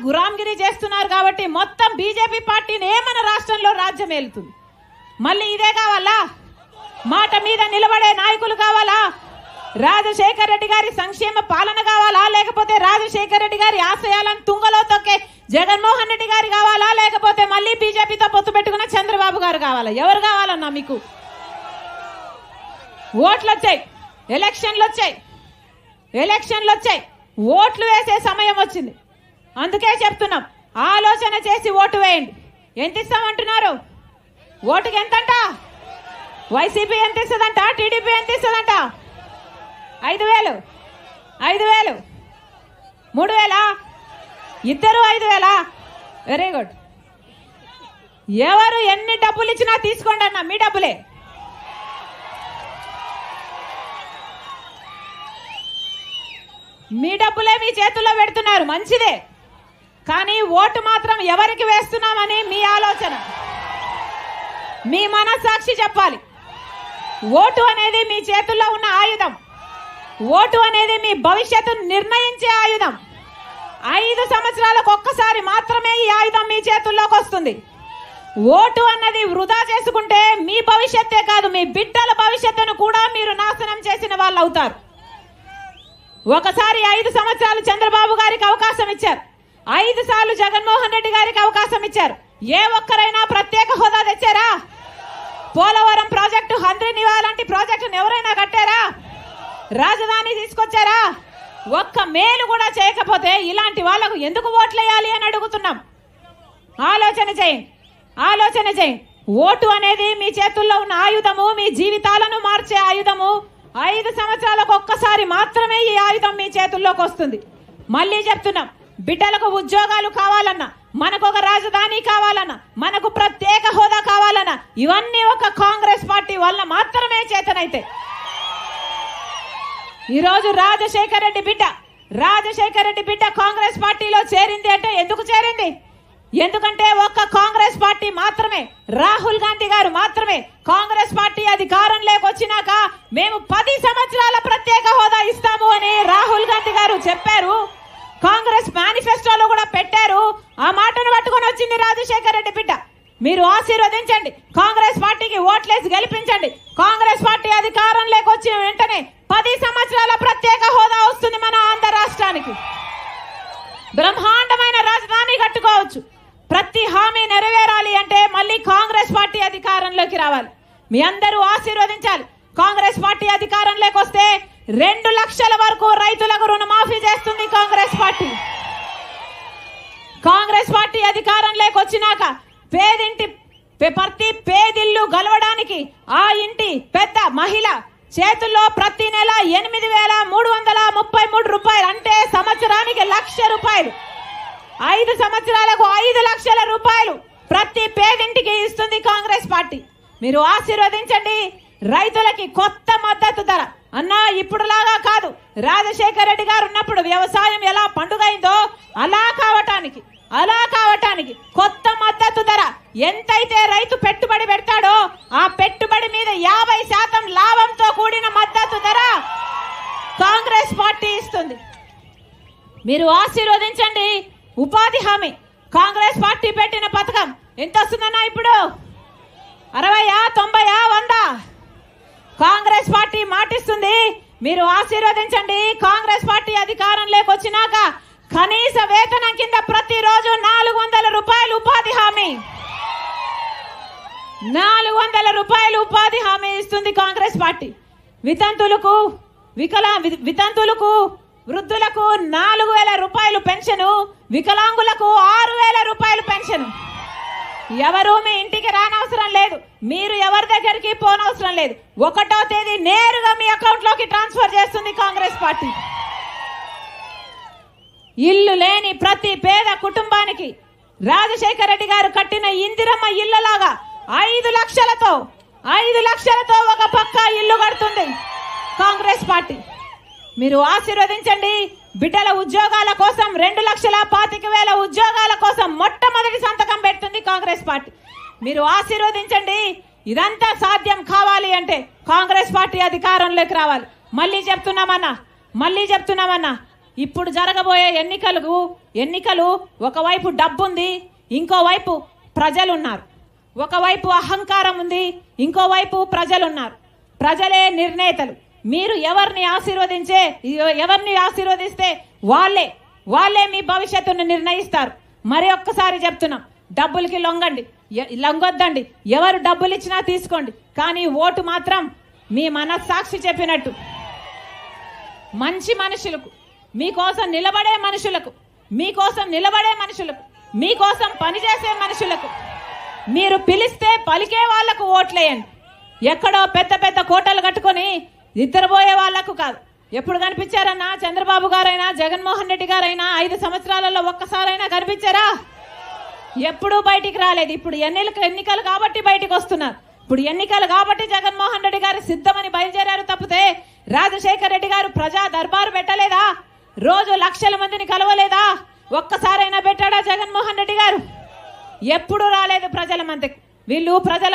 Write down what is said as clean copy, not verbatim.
గురాంగిరి చేస్తున్నారు కాబట్టి మొత్తం బీజేపీ పార్టీని మన రాష్ట్రంలో రాజ్యం ఏలుతుంది. మళ్ళీ ఇదే కావాలా? మాట మీద నిలబడే నాయకులు కావాలా? రాజశేఖర రెడ్డి గారి సంక్షేమ పాలన కావాలా? లేకపోతే రాజశేఖర రెడ్డి గారి ఆశయాలను తుంగలో తొక్కే జగన్మోహన్ రెడ్డి గారు కావాలా? లేకపోతే మళ్ళీ బీజేపీతో పొత్తు పెట్టుకున్న చంద్రబాబు గారు కావాలా? ఎవరు కావాలన్నా మీకు? ఓట్లు వచ్చాయి, ఎలక్షన్లు వచ్చాయి, ఓట్లు వేసే సమయం వచ్చింది. అందుకే చెప్తున్నాం, ఆలోచన చేసి ఓటు వేయండి. ఎంత ఇస్తామంటున్నారు? ఓటుకి ఎంతంట? వైసీపీ ఎంత ఇస్తుందంట? టీడీపీ ఎంత ఇస్తుందంట? 5,000, 5,000, 3,000, ఇద్దరు 5,000. Very good. ఎవరు ఎన్ని డబ్బులు ఇచ్చినా తీసుకోండి అన్న, మీ డబ్బులే. మీ డబ్బులే మీ చేతుల్లో పెడుతున్నారు, మంచిదే. కానీ ఓటు మాత్రం ఎవరికి వేస్తున్నామని మీ ఆలోచన, మీ మనస్సాక్షి చెప్పాలి. ఓటు అనేది మీ చేతుల్లో ఉన్న ఆయుధం. ఓటు అనేది మీ భవిష్యత్తును నిర్ణయించే ఆయుధం. 5 సంవత్సరాలకు ఒక్కసారి మాత్రమే ఈ ఆయుధం మీ చేతుల్లోకి వస్తుంది. ఓటు అన్నది వృధా చేసుకుంటే మీ భవిష్యత్తే కాదు, మీ బిడ్డల భవిష్యత్తును కూడా మీరు నాశనం చేసిన వాళ్ళు అవుతారు. ఒకసారి 5 సంవత్సరాలు చంద్రబాబు గారికి అవకాశం ఇచ్చారు, 5 సార్లు జగన్మోహన్ రెడ్డి గారికి అవకాశం ఇచ్చారు. ఏ ఒక్కరైనా ప్రత్యేక హోదా తెచ్చారా? పోలవరం ప్రాజెక్టు, హంద్రీనివా లాంటి ప్రాజెక్టును ఎవరైనా కట్టారా? రాజధాని తీసుకొచ్చారా? ఒక్క మేలు కూడా చేయకపోతే ఇలాంటి వాళ్లకు ఎందుకు ఓట్లేయాలి అని అడుగుతున్నాం. ఆలోచన చేయండి. ఓటు అనేది మీ చేతుల్లో ఉన్న ఆయుధము, మీ జీవితాలను మార్చే ఆయుధము. 5 సంవత్సరాలకు ఒక్కసారి మాత్రమే ఈ ఆయుధం మీ చేతుల్లోకి వస్తుంది. మళ్ళీ చెప్తున్నాం, బిడ్డలకు ఉద్యోగాలు కావాలన్నా, మనకు ఒక రాజధాని కావాలన్నా, మనకు ప్రత్యేక హోదా కావాలన్నా, ఇవన్నీ ఒక కాంగ్రెస్ పార్టీ వల్ల మాత్రమే చేతనైతే. ఈరోజు రాజశేఖర రెడ్డి బిడ్డ కాంగ్రెస్ పార్టీలో చేరింది అంటే ఎందుకు చేరింది? ఎందుకంటే ఒక్క కాంగ్రెస్ పార్టీ మాత్రమే, రాహుల్ గాంధీ గారు మాత్రమే కాంగ్రెస్ పార్టీ అధికారంలోకి వచ్చినాక మేము 10 సంవత్సరాల ప్రత్యేక హోదా ఇస్తాము అని రాహుల్ గాంధీ గారు చెప్పారు. కాంగ్రెస్ మేనిఫెస్టోలో కూడా పెట్టారు. ఆ మాటను పట్టుకొని వచ్చింది రాజశేఖర రెడ్డి బిడ్డ. మీరు ఆశీర్వదించండి, కాంగ్రెస్ పార్టీకి ఓట్లేసి గెలిపించండి. కాంగ్రెస్ పార్టీ అధికారంలోకి వచ్చిన వెంటనే 10 సంవత్సరాల ప్రత్యేక హోదా వస్తుంది మన ఆంధ్ర రాష్ట్రానికి. బ్రహ్మాండమైన రాజధాని కట్టుకోవచ్చు. ప్రతి హామీ నెరవేరాలి అంటే మళ్ళీ కాంగ్రెస్ పార్టీ అధికారంలోకి రావాలి. మీ అందరూ ఆశీర్వదించాలి. కాంగ్రెస్ పార్టీ అధికారంలోకి వస్తే 2 లక్షల వరకు రైతులకు రుణమాఫీ చేస్తుంది కాంగ్రెస్ పార్టీ. కాంగ్రెస్ పార్టీ అధికారంలోకి వచ్చినాక ప్రతి పేదిల్లు గెలవడానికి ఆ ఇంటి పెద్ద మహిళ చేతుల్లో ప్రతి నెల 8,333 రూపాయలు, అంటే సంవత్సరానికి 1,00,000 రూపాయలు. 5 సంవత్సరాలకు 5 లక్షల రూపాయలు ప్రతి పేదింటికి ఇస్తుంది కాంగ్రెస్ పార్టీ. మీరు ఆశీర్వదించండి. రైతులకి కొత్త మద్దతు ధర అన్నా, ఇప్పుడులాగా కాదు. రాజశేఖర రెడ్డి గారు ఉన్నప్పుడు వ్యవసాయం ఎలా పండుగైందో అలా కావటానికి కొత్త మద్దతు ధర. ఎంతైతే రైతు పెట్టుబడి పెడతాడో ఆ పెట్టుబడి మీద 50% లాభంతో కూడిన మద్దతు ధర కాంగ్రెస్ పార్టీ ఇస్తుంది. మీరు ఆశీర్వదించండి. ఉపాధి హామీ కాంగ్రెస్ పార్టీ పెట్టిన పథకం ఎంత వస్తుందన్నా? ఇప్పుడు 60, 90, 100 కాంగ్రెస్ పార్టీ మాటిస్తుంది. మీరు ఆశీర్వదించండి. కాంగ్రెస్ పార్టీ అధికారంలోకి వచ్చినాక కనీస వేతనం కింద ప్రతిరోజు 400 రూపాయలు ఉపాధి హామీ, 400 రూపాయలు ఉపాధి హామీ ఇస్తుంది కాంగ్రెస్ పార్టీ. వితంతులకు వృద్ధులకు 4,000 రూపాయలు పెన్షను, వికలాంగులకు 6,000 రూపాయలు పెన్షను. ఎవరు మీ ఇంటికి రానవసరం లేదు, మీరు ఎవరి దగ్గరికి పోనవసరం లేదు. 1వ తేదీ నేరుగా మీ అకౌంట్ లోకి ట్రాన్స్ఫర్ చేస్తుంది కాంగ్రెస్ పార్టీ. ఇల్లు లేని ప్రతి పేద కుటుంబానికి రాజశేఖర రెడ్డి గారు కట్టిన ఇందిరమ్మ ఇళ్లలాగా 5 లక్షలతో ఒక పక్కా ఇల్లు కడుతుంది కాంగ్రెస్ పార్టీ. మీరు ఆశీర్వదించండి. బిడ్డల ఉద్యోగాల కోసం 2,25,000 ఉద్యోగాల కోసం మొట్టమొదటి సంతకం పెడుతుంది కాంగ్రెస్ పార్టీ. మీరు ఆశీర్వదించండి. ఇదంతా సాధ్యం కావాలి అంటే కాంగ్రెస్ పార్టీ అధికారంలోకి రావాలి. మళ్ళీ చెప్తున్నామన్నా ఇప్పుడు జరగబోయే ఎన్నికలు ఒకవైపు డబ్బుంది, ఇంకోవైపు ప్రజలున్నారు. ఒకవైపు అహంకారం ఉంది, ఇంకోవైపు ప్రజలున్నారు. ప్రజలే నిర్ణేతలు. మీరు ఎవరిని ఆశీర్వదిస్తే వాళ్ళే మీ భవిష్యత్తును నిర్ణయిస్తారు. మరి ఒక్కసారి చెప్తున్నాం, డబ్బులకి లొంగొద్దండి. ఎవరు డబ్బులు ఇచ్చినా తీసుకోండి, కానీ ఓటు మాత్రం మీ మనస్సాక్షి చెప్పినట్టు మంచి మనుషులకు, మీకోసం నిలబడే మనుషులకు, మీకోసం పనిచేసే మనుషులకు, మీరు పిలిస్తే పలికే వాళ్లకు ఓట్లేయండి. ఎక్కడో పెద్ద పెద్ద కోటలు కట్టుకొని నిద్రపోయే వాళ్లకు కాదు. ఎప్పుడు కనిపించారన్నా చంద్రబాబు గారైనా జగన్మోహన్ రెడ్డి గారైనా 5 సంవత్సరాలలో ఒక్కసారైనా కనిపించారా? ఎప్పుడూ బయటికి రాలేదు. ఇప్పుడు ఎన్నికలు కాబట్టి బయటికి వస్తున్నారు. ఇప్పుడు ఎన్నికలు కాబట్టి జగన్మోహన్ రెడ్డి గారు సిద్ధమని బయలుదేరారు తప్పితే రాజశేఖర్ రెడ్డి గారు ప్రజా దర్బారు పెట్టలేదా? రోజు లక్షల మందిని కలవలేదా? ఒక్కసారైనా పెట్టాడా జగన్మోహన్ రెడ్డి గారు? ఎప్పుడూ రాలేదు ప్రజల మధ్యకి. వీళ్ళు ప్రజల